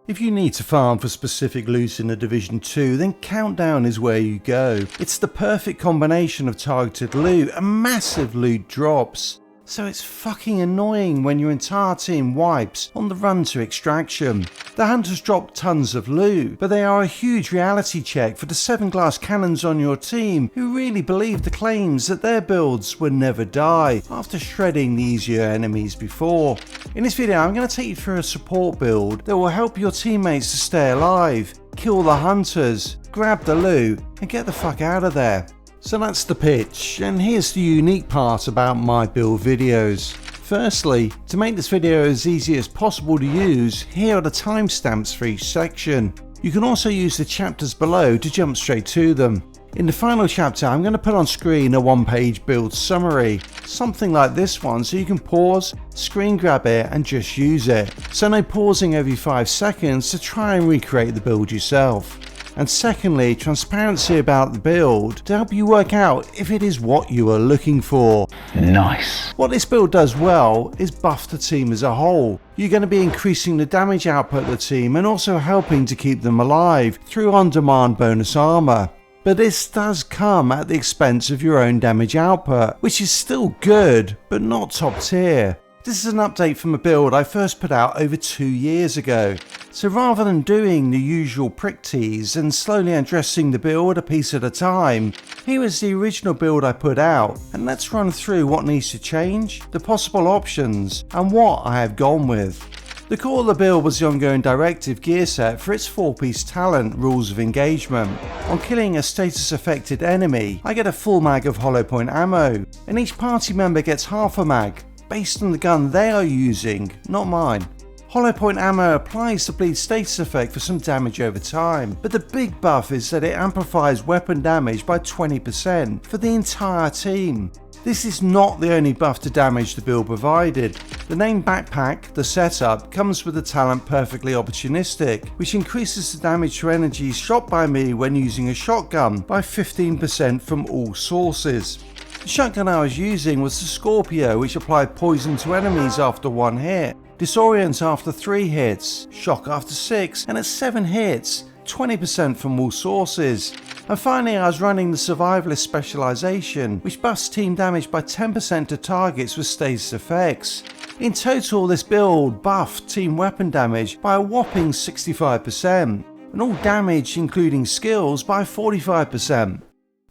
If you need to farm for specific loot in a Division 2, then Countdown is where you go. It's the perfect combination of targeted loot and massive loot drops. So it's fucking annoying when your entire team wipes on the run to extraction. The hunters drop tons of loot, but they are a huge reality check for the 7 glass cannons on your team who really believe the claims that their builds would never die after shredding the easier enemies before. In this video I'm going to take you through a support build that will help your teammates to stay alive, kill the hunters, grab the loot and get the fuck out of there. So that's the pitch, and here's the unique part about my build videos. Firstly, to make this video as easy as possible to use, here are the timestamps for each section. You can also use the chapters below to jump straight to them. In the final chapter I'm going to put on screen a 1-page build summary, something like this one, so you can pause, screen grab it and just use it. So no pausing every 5 seconds to try and recreate the build yourself. And secondly, transparency about the build to help you work out if it is what you are looking for. Nice. What this build does well is buff the team as a whole. You're going to be increasing the damage output of the team and also helping to keep them alive through on-demand bonus armor. But this does come at the expense of your own damage output, which is still good, but not top tier. This is an update from a build I first put out over 2 years ago. So rather than doing the usual prick tease and slowly undressing the build a piece at a time, here is the original build I put out, and let's run through what needs to change, the possible options, and what I have gone with. The core of the build was the ongoing Directive gear set for its 4-piece talent Rules of Engagement. On killing a status affected enemy, I get a full mag of hollow point ammo, and each party member gets half a mag, based on the gun they are using, not mine. Hollow point ammo applies the bleed status effect for some damage over time, but the big buff is that it amplifies weapon damage by 20% for the entire team. This is not the only buff to damage the build provided. The name Backpack, the setup, comes with the talent Perfectly Opportunistic, which increases the damage to enemies shot by me when using a shotgun by 15% from all sources. The shotgun I was using was the Scorpio, which applied poison to enemies after 1 hit, disorient after 3 hits, shock after 6, and at 7 hits, 20% from all sources. And finally I was running the Survivalist Specialization, which buffs team damage by 10% to targets with status effects. In total this build buffed team weapon damage by a whopping 65%, and all damage including skills by 45%.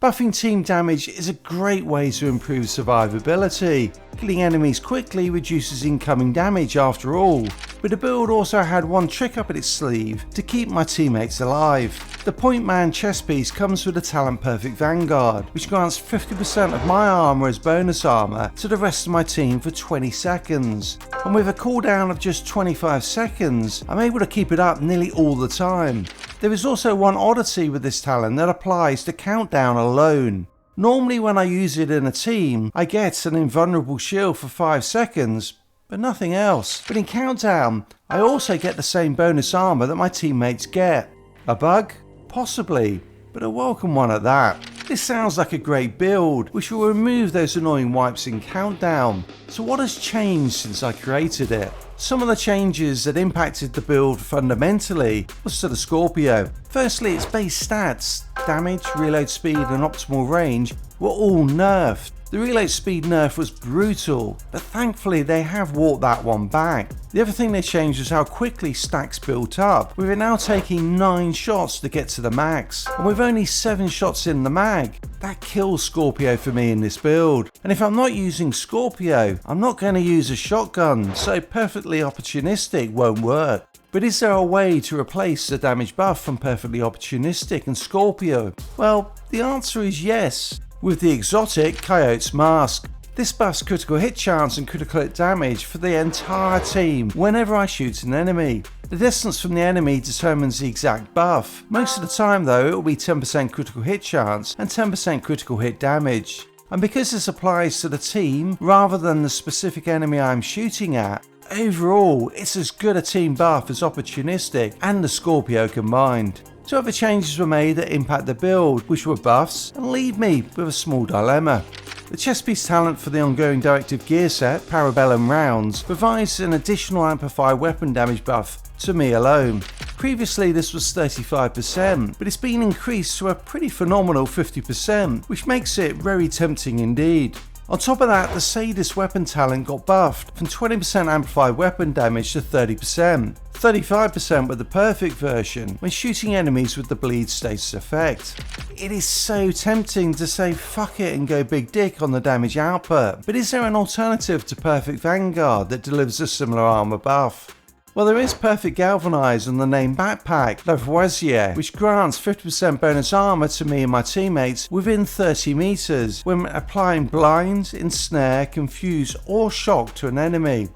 Buffing team damage is a great way to improve survivability. Killing enemies quickly reduces incoming damage after all, but the build also had one trick up its sleeve to keep my teammates alive. The Point Man chest piece comes with a talent Perfect Vanguard, which grants 50% of my armor as bonus armor to the rest of my team for 20 seconds. And with a cooldown of just 25 seconds, I'm able to keep it up nearly all the time. There is also one oddity with this talent that applies to Countdown alone. Normally when I use it in a team, I get an invulnerable shield for 5 seconds, but nothing else. But in Countdown, I also get the same bonus armor that my teammates get. A bug? Possibly, but a welcome one at that. This sounds like a great build, which will remove those annoying wipes in Countdown. So what has changed since I created it? Some of the changes that impacted the build fundamentally was to the Scorpio. Firstly, its base stats, damage, reload speed and optimal range were all nerfed. The reload speed nerf was brutal, but thankfully they have walked that one back. The other thing they changed was how quickly stacks built up, with it now taking 9 shots to get to the max, and with only 7 shots in the mag. That kills Scorpio for me in this build, and if I'm not using Scorpio, I'm not going to use a shotgun, so Perfectly Opportunistic won't work. But is there a way to replace the damage buff from Perfectly Opportunistic and Scorpio? Well, the answer is yes, with the exotic Coyote's Mask. This buffs critical hit chance and critical hit damage for the entire team whenever I shoot an enemy. The distance from the enemy determines the exact buff. Most of the time though, it will be 10% critical hit chance and 10% critical hit damage. And because this applies to the team rather than the specific enemy I'm shooting at, overall it's as good a team buff as Opportunistic and the Scorpio combined. 2 other changes were made that impact the build, which were buffs and leave me with a small dilemma. The chest piece talent for the ongoing Directive gear set, Parabellum Rounds, provides an additional amplified weapon damage buff to me alone. Previously this was 35%, but it's been increased to a pretty phenomenal 50%, which makes it very tempting indeed. On top of that, the Sadist weapon talent got buffed from 20% amplified weapon damage to 30%, 35% with the perfect version when shooting enemies with the bleed status effect. It is so tempting to say fuck it and go big dick on the damage output, but is there an alternative to Perfect Vanguard that delivers a similar armor buff? Well, there is Perfect Galvanized on the name backpack Lavoisier, which grants 50% bonus armor to me and my teammates within 30 meters when applying blind, ensnare, confuse or shock to an enemy.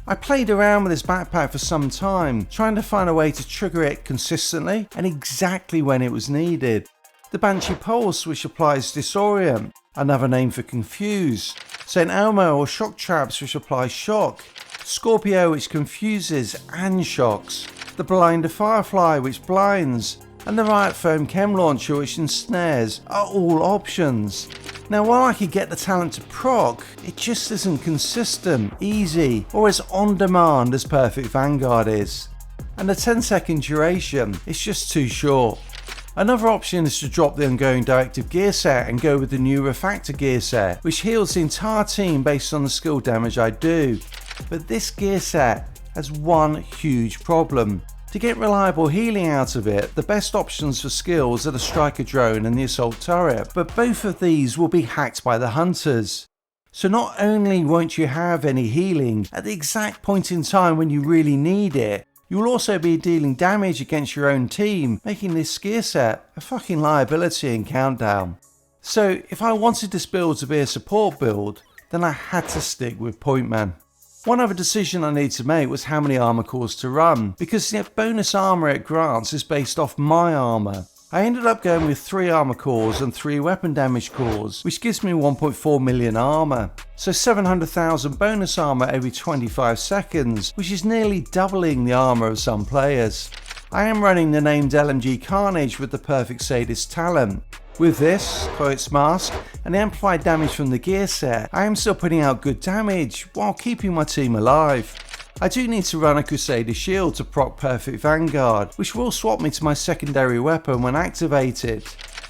I played around with this backpack for some time, trying to find a way to trigger it consistently and exactly when it was needed. The Banshee Pulse, which applies Disorient, another name for confuse, St. Elmo or Shock Traps, which applies shock, Scorpio, which confuses and shocks, the Blinder Firefly, which blinds, and the Riot Foam Chem Launcher, which ensnares, are all options. Now, while I could get the talent to proc, it just isn't consistent, easy, or as on demand as Perfect Vanguard is. And the 10-second duration is just too short. Another option is to drop the ongoing Directive gear set and go with the new Refactor gear set, which heals the entire team based on the skill damage I do. But this gear set has one huge problem. To get reliable healing out of it, the best options for skills are the Striker Drone and the Assault Turret, but both of these will be hacked by the Hunters. So not only won't you have any healing at the exact point in time when you really need it, you will also be dealing damage against your own team, making this gear set a fucking liability in Countdown. So if I wanted this build to be a support build, then I had to stick with Point Man. One other decision I need to make was how many armor cores to run, because the bonus armor it grants is based off my armor. I ended up going with 3 armor cores and 3 weapon damage cores, which gives me 1.4 million armor. So 700,000 bonus armor every 25 seconds, which is nearly doubling the armor of some players. I am running the named LMG Carnage with the Perfect Sadist talent. With this, Poet's Mask, and the amplified damage from the gear set, I am still putting out good damage while keeping my team alive. I do need to run a Crusader Shield to proc Perfect Vanguard, which will swap me to my secondary weapon when activated.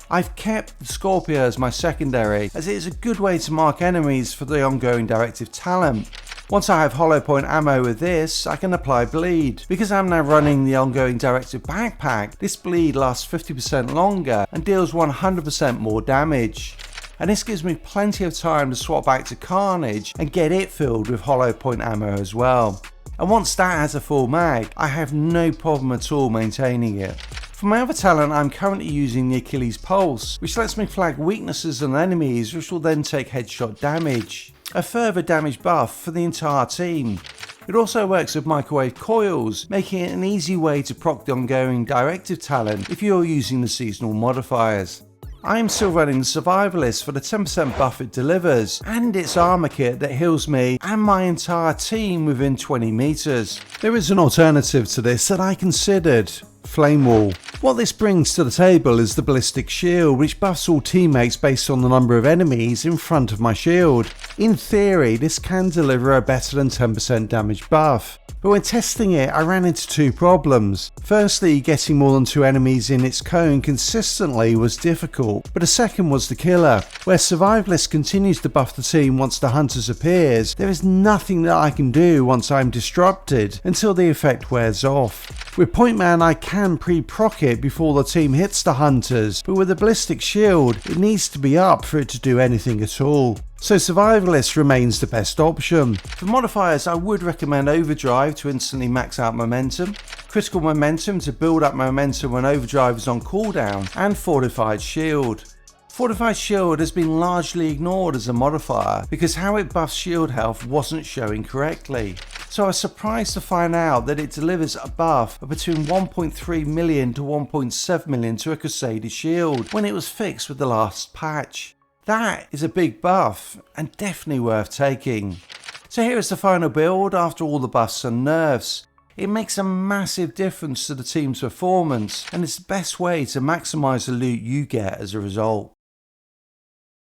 I've kept the Scorpio as my secondary, as it is a good way to mark enemies for the ongoing Directive talent. Once I have hollow point ammo with this, I can apply bleed. Because I'm now running the ongoing Directive backpack, this bleed lasts 50% longer and deals 100% more damage. And this gives me plenty of time to swap back to Carnage and get it filled with hollow point ammo as well. And once that has a full mag, I have no problem at all maintaining it. For my other talent, I'm currently using the Achilles Pulse, which lets me flag weaknesses on enemies, which will then take headshot damage. A further damage buff for the entire team. It also works with microwave coils, making it an easy way to proc the ongoing Directive talent if you're using the seasonal modifiers. I am still running the Survivalist for the 10% buff it delivers, and its armor kit that heals me and my entire team within 20 meters. There is an alternative to this that I considered. Flame Wall. What this brings to the table is the Ballistic Shield, which buffs all teammates based on the number of enemies in front of my shield. In theory, this can deliver a better than 10% damage buff. But when testing it, I ran into 2 problems. Firstly, getting more than 2 enemies in its cone consistently was difficult, but the second was the killer. Where Survivalist continues to buff the team once the Hunters appears, there is nothing that I can do once I'm disrupted until the effect wears off. With Point Man, I can pre-proc it before the team hits the Hunters, but with the Ballistic Shield, it needs to be up for it to do anything at all. So Survivalist remains the best option. For modifiers, I would recommend Overdrive to instantly max out momentum, Critical Momentum to build up momentum when Overdrive is on cooldown, and Fortified Shield. Fortified Shield has been largely ignored as a modifier because how it buffs shield health wasn't showing correctly. So I was surprised to find out that it delivers a buff of between 1.3 million to 1.7 million to a Crusader Shield when it was fixed with the last patch. That is a big buff and definitely worth taking. So here is the final build after all the buffs and nerfs. It makes a massive difference to the team's performance and it's the best way to maximise the loot you get as a result.